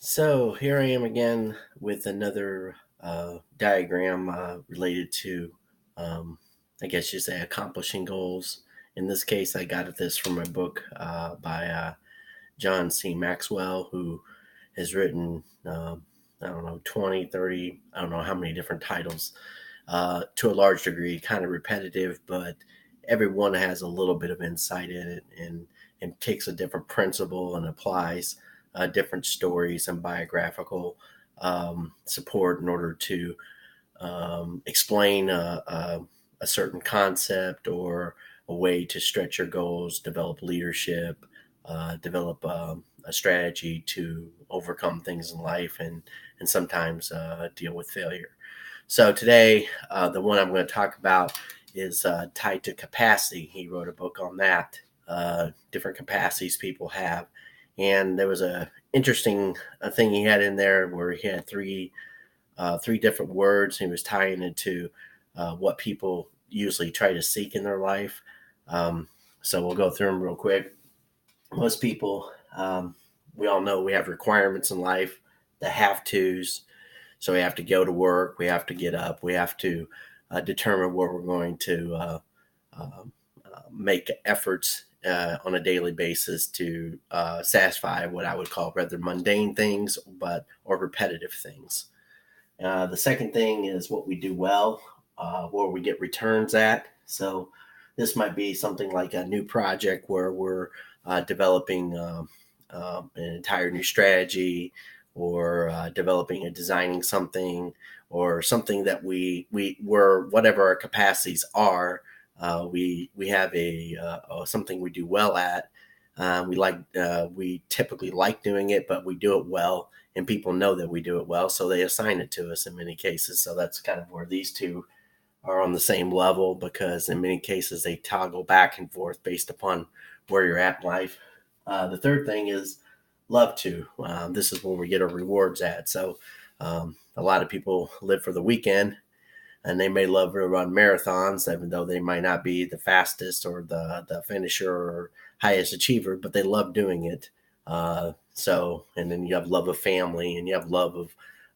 So here I am again with another diagram related to, I guess you say, accomplishing goals. In this case, I got this from a book by John C. Maxwell, who has written, I don't know, 20, 30, I don't know how many different titles, to a large degree, kind of repetitive, but everyone has a little bit of insight in it and takes a different principle and applies different stories and biographical support in order to explain a certain concept or a way to stretch your goals, develop leadership, develop a strategy to overcome things in life and sometimes deal with failure. So today, the one I'm going to talk about is tied to capacity. He wrote a book on that, different capacities people have. And there was a interesting thing he had in there where he had three different words. He was tying it to what people usually try to seek in their life. So we'll go through them real quick. Most people, we all know we have requirements in life, the have tos. So we have to go to work, we have to get up, we have to determine where we're going to make efforts on a daily basis to satisfy what I would call rather mundane things, or repetitive things. The second thing is what we do well, where we get returns at. So this might be something like a new project where we're developing an entire new strategy, or developing and designing something, or something that we're whatever our capacities are. We have something we do well at. We typically like doing it, but we do it well, and people know that we do it well, so they assign it to us in many cases. So that's kind of where these two are on the same level, because in many cases they toggle back and forth based upon where you're at in life. The third thing is love to. This is where we get our rewards at. So a lot of people live for the weekend, and they may love to run marathons, even though they might not be the fastest or the finisher or highest achiever, but they love doing it. And then you have love of family, and you have love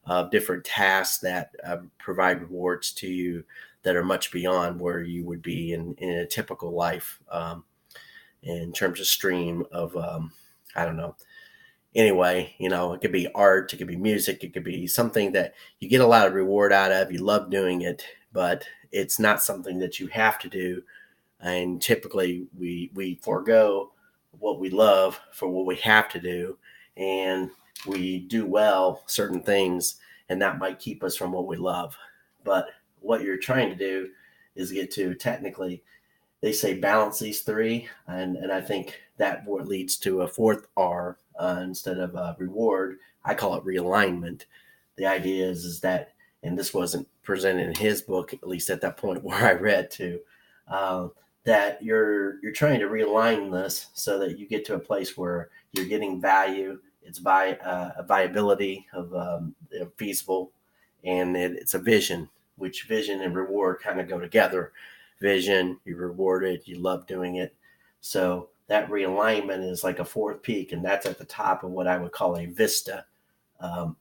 of different tasks that provide rewards to you that are much beyond where you would be in a typical life, in terms of stream of, I don't know. Anyway, it could be art, it could be music, it could be something that you get a lot of reward out of. You love doing it, but it's not something that you have to do. And typically we forego what we love for what we have to do, and we do well certain things, and that might keep us from what we love. But what you're trying to do is get to, technically, they say, balance these three, and I think that what leads to a fourth R, instead of reward. I call it realignment. The idea is that, and this wasn't presented in his book, at least at that point where I read to, uh, that you're trying to realign this so that you get to a place where you're getting value. It's a viability of feasible, and it's a vision, which vision and reward kind of go together. Vision, you're rewarded, you love doing it. So that realignment is like a fourth peak, and that's at the top of what I would call a vista. Um,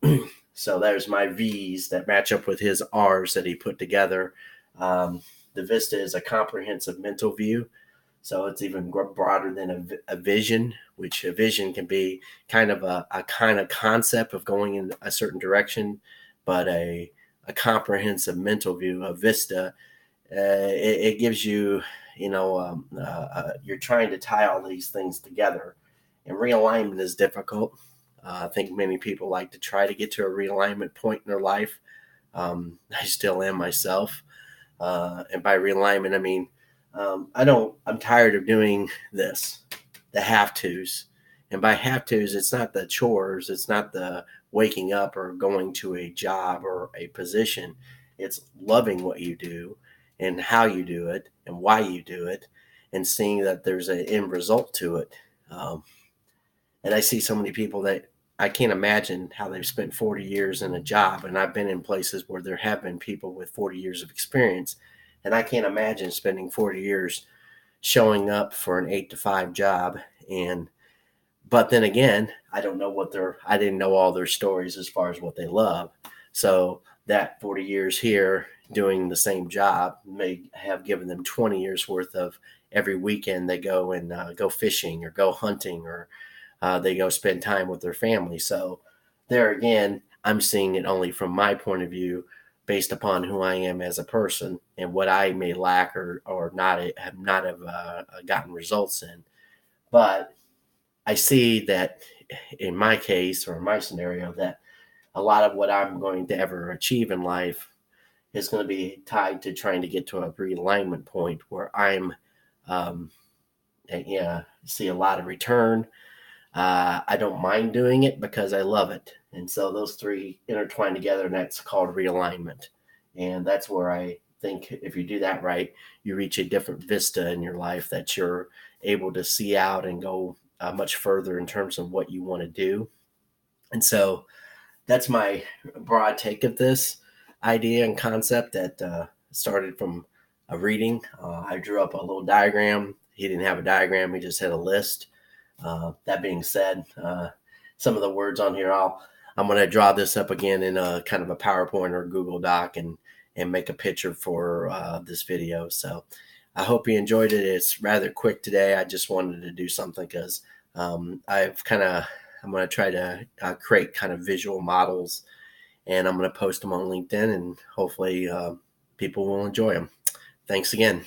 so there's my V's that match up with his R's that he put together. The vista is a comprehensive mental view. So it's even broader than a vision, which a vision can be kind of a kind of concept of going in a certain direction, but a comprehensive mental view, a vista, it gives you, you're trying to tie all these things together. And realignment is difficult. I think many people like to try to get to a realignment point in their life. I still am myself. And by realignment, I mean, I'm tired of doing this, the have tos. And by have tos, it's not the chores, it's not the waking up or going to a job or a position. It's loving what you do and how you do it and why you do it, and seeing that there's an end result to it. Um, and I see so many people that I can't imagine how they've spent 40 years in a job. And I've been in places where there have been people with 40 years of experience. And I can't imagine spending 40 years showing up for an 8 to 5 job and But then again, I didn't know all their stories as far as what they love. So that 40 years here doing the same job may have given them 20 years worth of every weekend they go and go fishing or go hunting, or they go spend time with their family. So there again, I'm seeing it only from my point of view, based upon who I am as a person and what I may lack or not have gotten results in. But I see that in my case, or in my scenario, that a lot of what I'm going to ever achieve in life is going to be tied to trying to get to a realignment point where I'm, um, yeah, see a lot of return. I don't mind doing it because I love it. And so those three intertwine together, and that's called realignment. And that's where I think if you do that right, you reach a different vista in your life that you're able to see out and go much further in terms of what you want to do. And so that's my broad take of this idea and concept that started from a reading. I drew up a little diagram. He didn't have a diagram, he just had a list. That being said, some of the words on here, I'm going to draw this up again in a kind of a PowerPoint or Google Doc and make a picture for this video. So I hope you enjoyed it. It's rather quick today. I just wanted to do something because I'm going to try to create kind of visual models, and I'm going to post them on LinkedIn, and hopefully people will enjoy them. Thanks again.